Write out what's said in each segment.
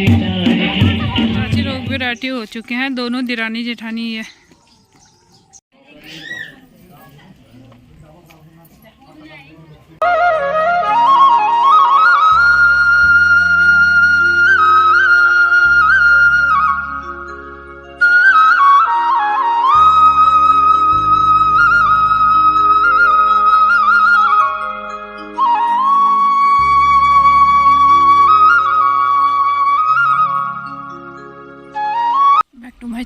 चाची लोग भी रेडी हो चुके हैं, दोनों दिरानी जेठानी है।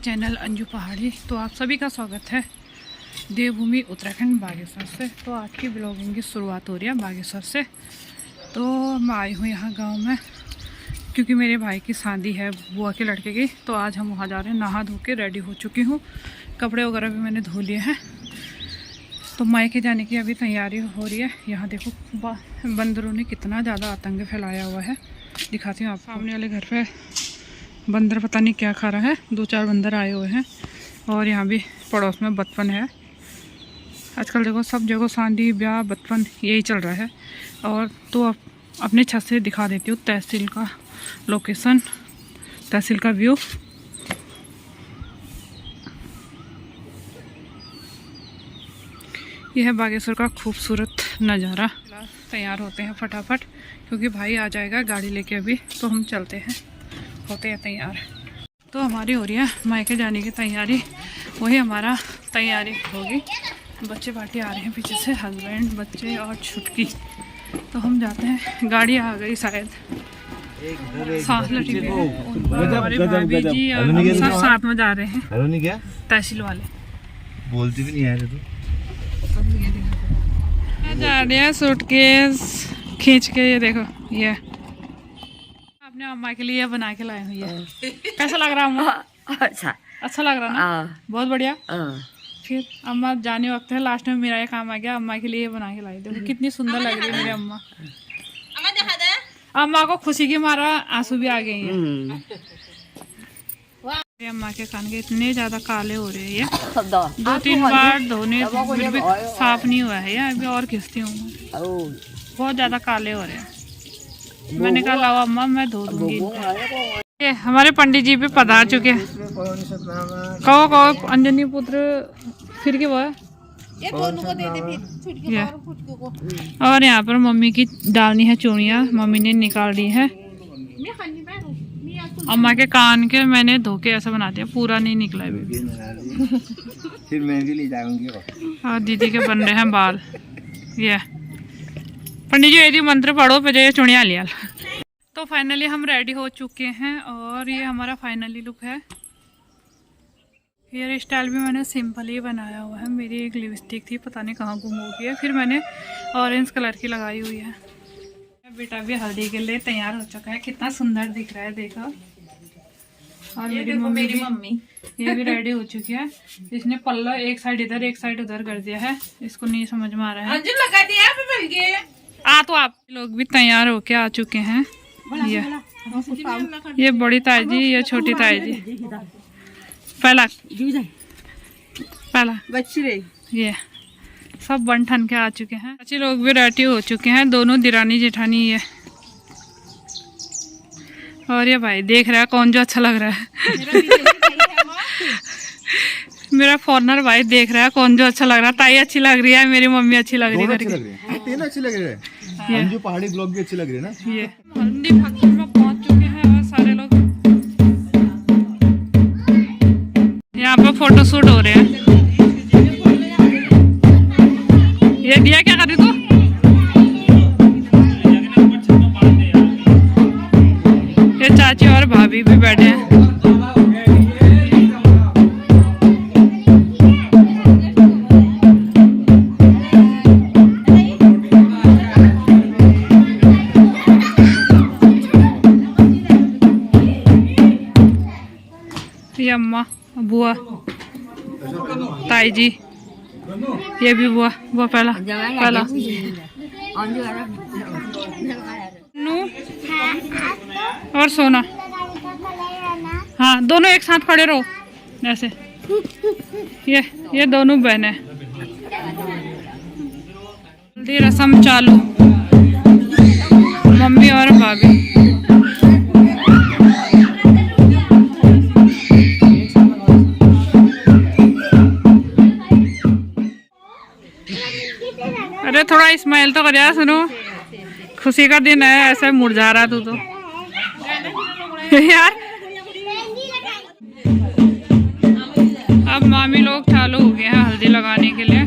चैनल अंजू पहाड़ी। तो आप सभी का स्वागत है देवभूमि उत्तराखंड बागेश्वर से। तो आज की ब्लॉगिंग की शुरुआत हो रही है बागेश्वर से। तो मैं आई हूँ यहाँ गांव में क्योंकि मेरे भाई की शादी है बुआ के लड़के की। तो आज हम वहाँ जा रहे हैं। नहा धो के रेडी हो चुकी हूँ, कपड़े वगैरह भी मैंने धो लिए हैं। तो मायके जाने की अभी तैयारी हो रही है। यहाँ देखो बंदरों ने कितना ज़्यादा आतंक फैलाया हुआ है, दिखाती हूँ आप। सामने वाले घर पे बंदर पता नहीं क्या खा रहा है, 2-4 बंदर आए हुए हैं। और यहाँ भी पड़ोस में बचपन है। आजकल देखो सब जगह शादी ब्याह बचपन यही चल रहा है। और तो अब अपने छत से दिखा देती हूँ तहसील का लोकेशन, तहसील का व्यू। यह है बागेश्वर का खूबसूरत नज़ारा। तैयार होते हैं फटाफट क्योंकि भाई आ जाएगा गाड़ी लेके अभी। तो हम चलते हैं, होते हैं तैयार। तो हमारी हो रही है मायके जाने की तैयारी, वही हमारा तैयारी होगी। बच्चे पार्टी आ रहे हैं पीछे से, हस्बैंड बच्चे और छुटकी। तो हम जाते हैं, गाड़ी आ गई शायद, सांस लटी हमारे भाभी जी और हम सब साथ में जा रहे हैं तहसील वाले। बोलती भी नहीं है तो जा रहे हैं सूटकेस खींच के। ये देखो ये अपने अम्मा के लिए बना के लाए हुई है। कैसा लग रहा है अम्मा? अच्छा लग रहा ना? बहुत बढ़िया। फिर अम्मा जाने वक्त है, लास्ट में मेरा ये काम आ गया, अम्मा के लिए बना के लाई। देखो कितनी सुंदर लग रही है मेरी अम्मा। अम्मा को खुशी की मारा आंसू भी आ गए हैं। अम्मा के कान के इतने ज्यादा काले हो रहे हैं, 2-3 बार धोने फिर भी साफ नहीं हुआ है। अभी और खींचती हूँ, बहुत ज्यादा काले हो रहे हैं। मैंने कहा लाओ अम्मा मैं धो दूंगी। ये हमारे पंडित जी भी पधार चुके हैं। कहो अंजनी पुत्र फिर के वो है। और यहाँ पर मम्मी की डालनी है चूड़ियाँ, मम्मी ने निकाल दी है। अम्मा के कान के मैंने धो के ऐसा बना दिया, पूरा नहीं निकला है। फिर मैं भी ले जाऊंगी। और दीदी के बन रहे हैं बाल। ये पंडित जी यदि मंत्र पढ़ो पे जो चुनिया लिया। तो फाइनली हम रेडी हो चुके हैं और ये हमारा फाइनली लुक है। हेयर स्टाइल भी मैंने सिंपल ही बनाया हुआ है। मेरी एक लिपस्टिक थी, पता नहीं कहाँ गुम हो गई है, फिर मैंने ऑरेंज कलर की लगाई हुई है। बेटा भी हल्दी के लिए तैयार हो चुका है, कितना सुंदर दिख रहा है देखो। और मेरी मम्मी ये भी रेडी हो चुकी है। इसने पल्ला एक साइड इधर एक साइड उधर कर दिया है, इसको नहीं समझ में आ रहा है। तो आप लोग भी तैयार होके आ चुके हैं। ये बड़ी ताई जी, ये छोटी ताई जी। पहला ये सब बन ठन के आ चुके हैं। अच्छे लोग भी रेडी हो चुके हैं, दोनों दिरानी जेठानी है। और ये भाई देख रहा है कौन जो अच्छा लग रहा है। मेरा फॉरनर भाई देख रहा है कौन जो अच्छा लग रहा है। ताई अच्छी लग रही है, मेरी मम्मी अच्छी लग रही है। तीनों अच्छी लग रही है। अंजू पहाड़ी ब्लॉग भी अच्छी लग रही है ना। ये हल्दी फंक्शन में पहुंच चुके हैं और सारे लोग यहाँ पर फोटो शूट हो रहे हैं। ये दिया क्या कर रही तू? ये चाची और भाभी भी बैठे हैं। ये अम्मा बुआ ताई जी, ये भी बुआ पहला नू और सोना। हाँ दोनों एक साथ खड़े रहो ऐसे। ये दोनों बहनें। हल्दी रस्म चालू, मम्मी और भाभी। स्माइल तो कर सुनो, खुशी का दिन है, ऐसे मुरझा रहा तू तो यार। अब मामी लोग चालू हो गए हैं हल्दी लगाने के लिए।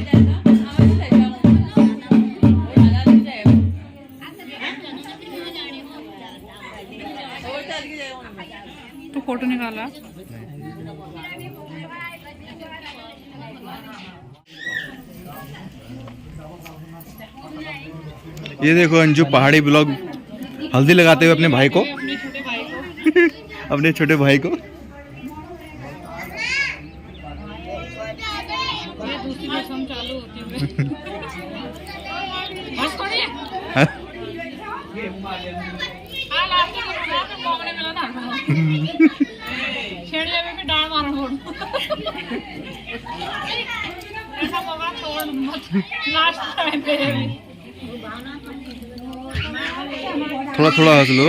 तो फोटो निकाला। ये देखो अंजू पहाड़ी ब्लॉग हल्दी लगाते हुए अपने भाई को अपने छोटे भाई को। ये दूसरी रस्म चालू होती है। बस थोड़ी है। हाँ लास्ट में मौके मिला ना। छेड़िया में भी डाल मारो छोड़। ऐसा मौका छोड़ मत। लास्ट टाइम पे थोड़ा थोड़ा हंस लो।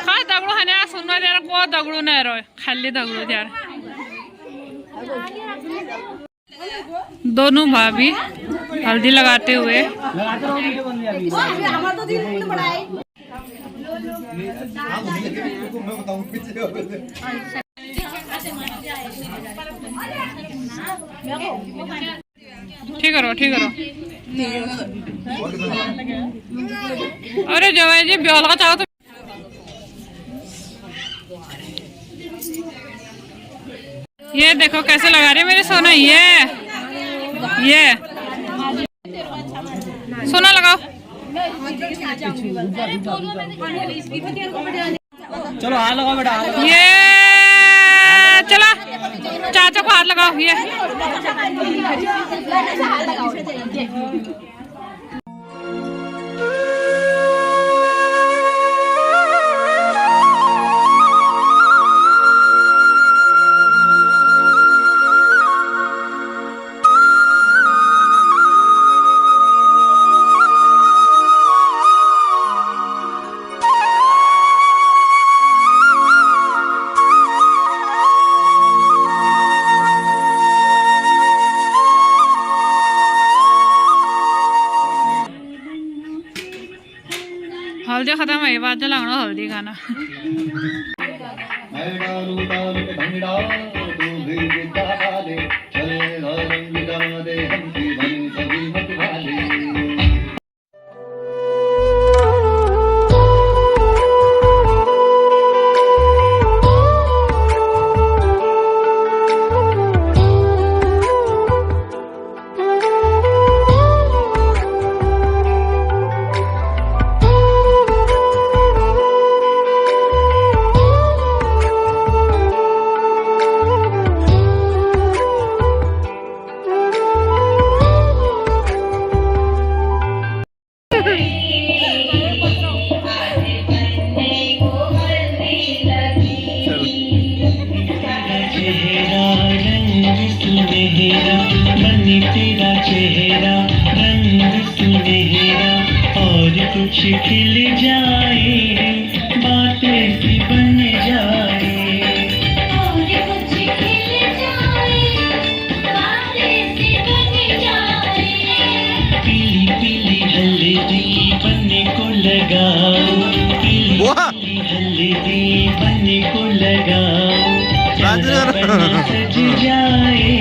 काय दगड़ू है ना सुनो यार को दगड़ू नहीं रहो खाली दगड़ू यार। दोनों भाभी हल्दी लगाते हुए ठीक करो ठीक करो। अरे जवाई जी ब्याह लगा चाहो तो ये देखो कैसे लगा रही है मेरी सोना। ये सोना लगाओ। चलो हाथ लगाओ बेटा। ये चला चाचा को हाथ लगाओ। ये हल्दी खत्म है बाद में लगना हल्दी गाना। तेरा चेहरा रंग सुनहरा और कुछ खिल जाए बातें सी बन जाए और कुछ खिल जाए बातें सी बन जाए पीली पीली हल्दी बनने को लगाओ पीली पीली हल्दी बनने को लगाओ सज जाए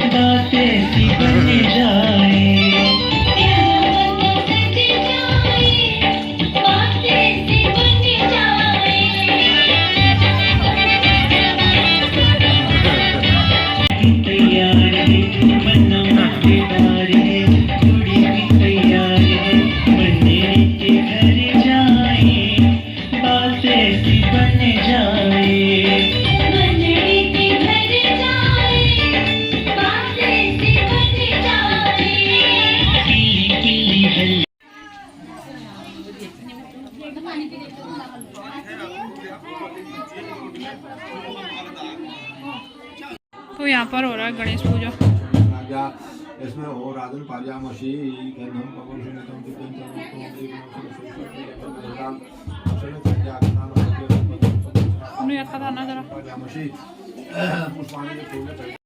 बातें सी बन जाए बातें सी बन जाए तैयार है मन्ना मजेदार है कुड़ी भी तैयार है तो यहाँ पर हो रहा है गणेश पूजा। राजा इसमें हो राजन पाजामसी गंधम पवन सुनितम दिव्यं उन्हें याद था ना जरा पाजामसी पुष्पाणि फूल